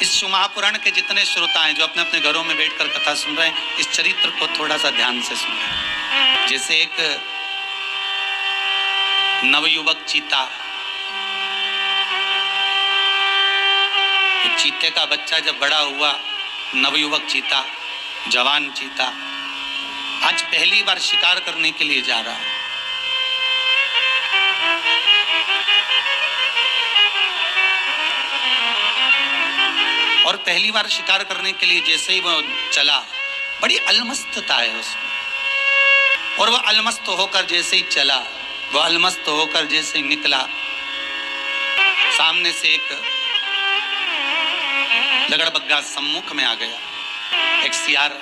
इस शिव महापुराण के जितने श्रोता हैं जो अपने अपने घरों में बैठकर कथा सुन रहे हैं, इस चरित्र को थोड़ा सा ध्यान से सुनें। जैसे एक नवयुवक चीता, चीते का बच्चा जब बड़ा हुआ, नवयुवक चीता, जवान चीता, आज पहली बार शिकार करने के लिए जा रहा है। और पहली बार शिकार करने के लिए जैसे ही वो चला, बड़ी अलमस्तता है उसमें। और वह अलमस्त होकर जैसे ही चला, वह अलमस्त होकर जैसे ही निकला, सामने से एक लगड़बग्गा सम्मुख में आ गया। एक सियार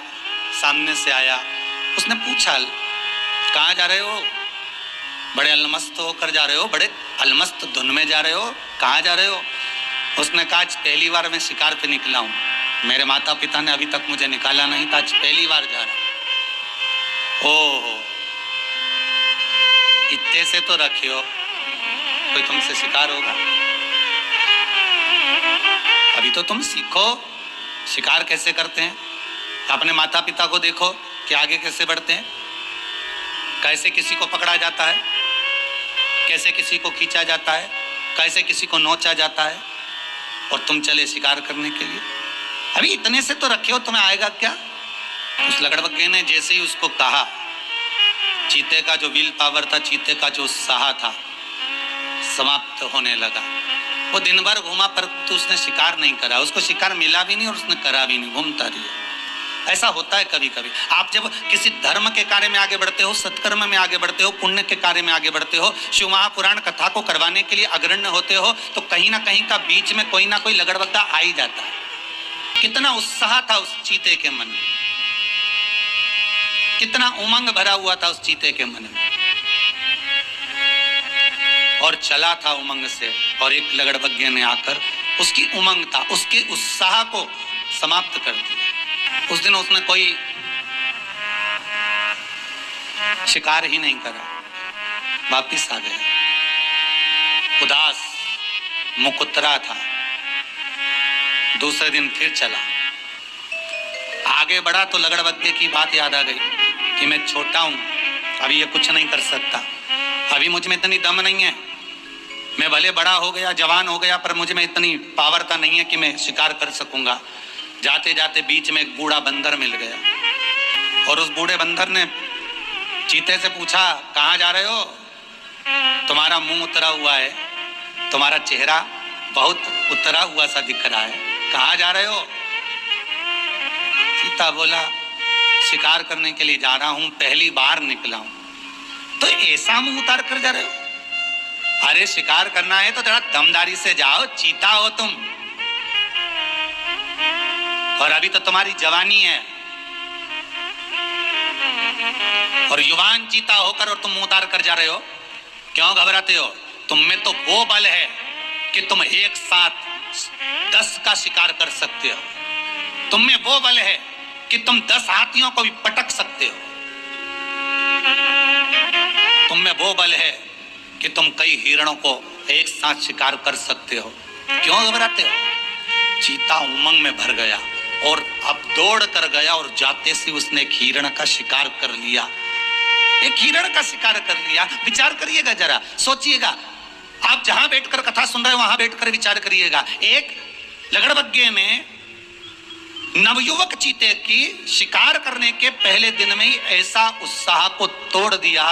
सामने से आया, उसने पूछा, कहाँ जा रहे हो? बड़े अलमस्त होकर जा रहे हो, बड़े अलमस्त धुन में जा रहे हो, कहाँ जा रहे हो? उसने कहा, आज पहली बार मैं शिकार पे निकला हूं, मेरे माता पिता ने अभी तक मुझे निकाला नहीं था, आज पहली बार जा रहा हूं। ओहो, इतने से तो रखियो, कोई तुमसे शिकार होगा? अभी तो तुम सीखो शिकार कैसे करते हैं। अपने माता पिता को देखो कि आगे कैसे बढ़ते हैं, कैसे किसी को पकड़ा जाता है, कैसे किसी को खींचा जाता है, कैसे किसी को नोचा जाता है, और तुम चले शिकार करने के लिए। अभी इतने से तो रखे हो, तुम्हें आएगा क्या? उस लगड़बग्गे ने जैसे ही उसको कहा, चीते का जो विल पावर था, चीते का जो उत्साह था, समाप्त होने लगा। वो दिन भर घूमा पर तो उसने शिकार नहीं करा, उसको शिकार मिला भी नहीं और उसने करा भी नहीं, घूमता रहा। ऐसा होता है कभी कभी। आप जब किसी धर्म के कार्य में आगे बढ़ते हो, सत्कर्म में आगे बढ़ते हो, पुण्य के कार्य में आगे बढ़ते हो, शिव महापुराण कथा को करवाने के लिए अग्रण्य होते हो, तो कहीं ना कहीं का बीच में कोई ना कोई लगड़बग्गा आ ही जाता है। कितना उत्साह था उस चीते के मन में, कितना उमंग भरा हुआ था उस चीते के मन में, और चला था उमंग से। और एक लगड़बग्गे ने आकर उसकी उमंग था, उसके उत्साह को समाप्त कर दिया। उस दिन उसने कोई शिकार ही नहीं करा, वापिस आ गया, उदास मुकुतरा था। दूसरे दिन फिर चला, आगे बढ़ा तो लगड़बग्गे की बात याद आ गई कि मैं छोटा हूं, अभी ये कुछ नहीं कर सकता, अभी मुझ में इतनी दम नहीं है, मैं भले बड़ा हो गया, जवान हो गया, पर मुझ में इतनी पावरता नहीं है कि मैं शिकार कर सकूंगा। जाते जाते बीच में एक बूढ़ा बंदर मिल गया, और उस बूढ़े बंदर ने चीते से पूछा, कहाँ जा रहे हो? तुम्हारा मुंह उतरा हुआ है, तुम्हारा चेहरा बहुत उतरा हुआ सा दिख रहा है, कहाँ जा रहे हो? चीता बोला, शिकार करने के लिए जा रहा हूं, पहली बार निकला हूं। तो ऐसा मुंह उतार कर जा रहे हो? अरे शिकार करना है तो थोड़ा दमदारी से जाओ, चीता हो तुम, और अभी तो तुम्हारी जवानी है, और युवान चीता होकर और तुम मुंह उतार कर जा रहे हो, क्यों घबराते हो? तुम में तो वो बल है कि तुम एक साथ 10 का शिकार कर सकते हो, तुम में वो बल है कि तुम 10 हाथियों को भी पटक सकते हो, तुम में वो बल है कि तुम कई हिरणों को एक साथ शिकार कर सकते हो, क्यों घबराते हो? चीता उमंग में भर गया और अब दौड़ कर गया, और जाते से उसने एक हिरण का शिकार कर लिया, एक हिरण का शिकार कर लिया। विचार करिएगा जरा, सोचिएगा, आप जहां बैठकर कथा सुन रहे हो वहां बैठकर विचार करिएगा। एक लगड़बग्गे ने नवयुवक चीते की शिकार करने के पहले दिन में ही ऐसा उत्साह को तोड़ दिया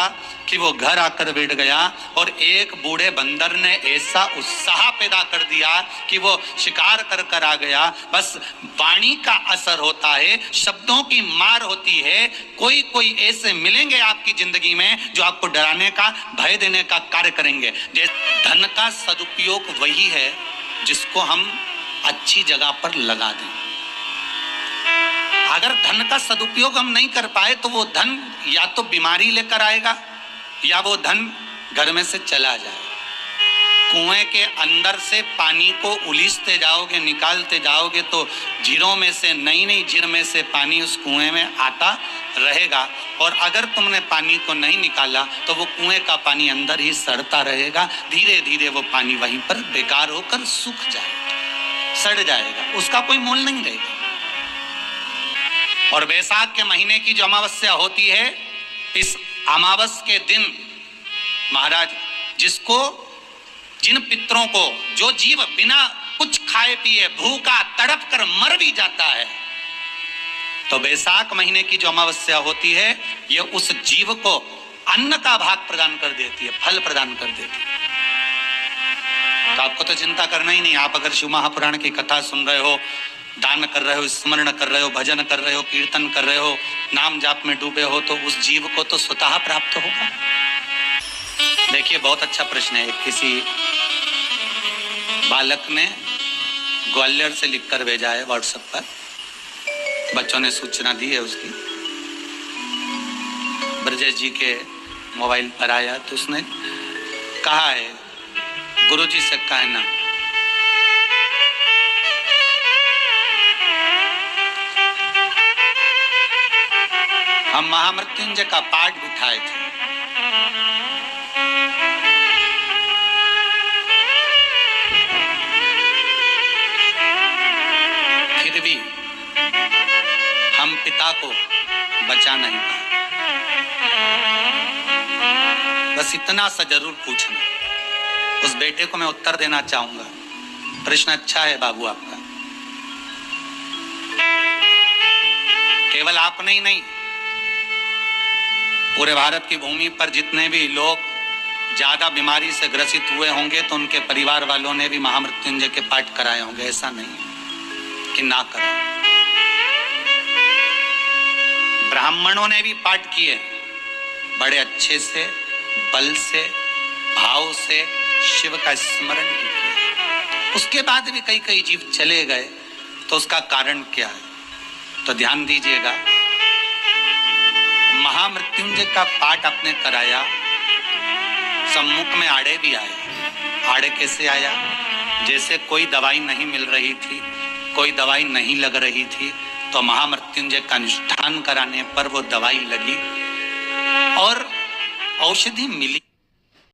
कि वो घर आकर बैठ गया, और एक बूढ़े बंदर ने ऐसा उत्साह पैदा कर दिया कि वो शिकार कर कर आ गया। बस वाणी का असर होता है, शब्दों की मार होती है। कोई कोई ऐसे मिलेंगे आपकी जिंदगी में जो आपको डराने का, भय देने का कार्य करेंगे। धन का सदुपयोग वही है जिसको हम अच्छी जगह पर लगा दें। अगर धन का सदुपयोग हम नहीं कर पाए तो वो धन या तो बीमारी लेकर आएगा, या वो धन घर में से चला जाए। कुएं के अंदर से पानी को उलीसते जाओगे, निकालते जाओगे, तो झीरों में से, नई नई झीर में से पानी उस कुएं में आता रहेगा। और अगर तुमने पानी को नहीं निकाला तो वो कुएं का पानी अंदर ही सड़ता रहेगा, धीरे धीरे वो पानी वहीं पर बेकार होकर सूख जाएगा। सड़ जाएगा, उसका कोई मोल नहीं रहेगा। और बैसाख के महीने की जो अमावस्या होती है, इस अमावस के दिन महाराज जिन पितरों को, जो जीव बिना कुछ खाए पिए भूखा तड़प कर मर भी जाता है, तो बैसाख महीने की जो अमावस्या होती है, ये उस जीव को अन्न का भाग प्रदान कर देती है, फल प्रदान कर देती है। तो आपको तो चिंता करना ही नहीं। आप अगर शिव महापुराण की कथा सुन रहे हो, दान कर रहे हो, स्मरण कर रहे हो, भजन कर रहे हो, कीर्तन कर रहे हो, नाम जाप में डूबे हो, तो उस जीव को तो स्वतः प्राप्त होगा। देखिए, बहुत अच्छा प्रश्न है। किसी बालक ने ग्वालियर से लिखकर भेजा है व्हाट्सएप पर, बच्चों ने सूचना दी है उसकी। ब्रजेश जी के मोबाइल पर आया, तो उसने कहा है, गुरुजी से कहना हम महामृत्युंजय का पाठ बिठाए थे, फिर भी हम पिता को बचा नहीं पाए। बस इतना सा जरूर पूछना। उस बेटे को मैं उत्तर देना चाहूंगा, प्रश्न अच्छा है बाबू आपका। केवल आपने ही नहीं, पूरे भारत की भूमि पर जितने भी लोग ज्यादा बीमारी से ग्रसित हुए होंगे, तो उनके परिवार वालों ने भी महामृत्युंजय के पाठ कराए होंगे। ऐसा नहीं कि ना करें। ब्राह्मणों ने भी पाठ किए, बड़े अच्छे से, बल से, भाव से शिव का स्मरण किया। उसके बाद भी कई कई जीव चले गए, तो उसका कारण क्या है? तो ध्यान दीजिएगा, महामृत्युंजय का पाठ आपने कराया, सम्मुख में आड़े भी आए। आड़े कैसे आया? जैसे कोई दवाई नहीं मिल रही थी, कोई दवाई नहीं लग रही थी, तो महामृत्युंजय का अनुष्ठान कराने पर वो दवाई लगी और औषधि मिली।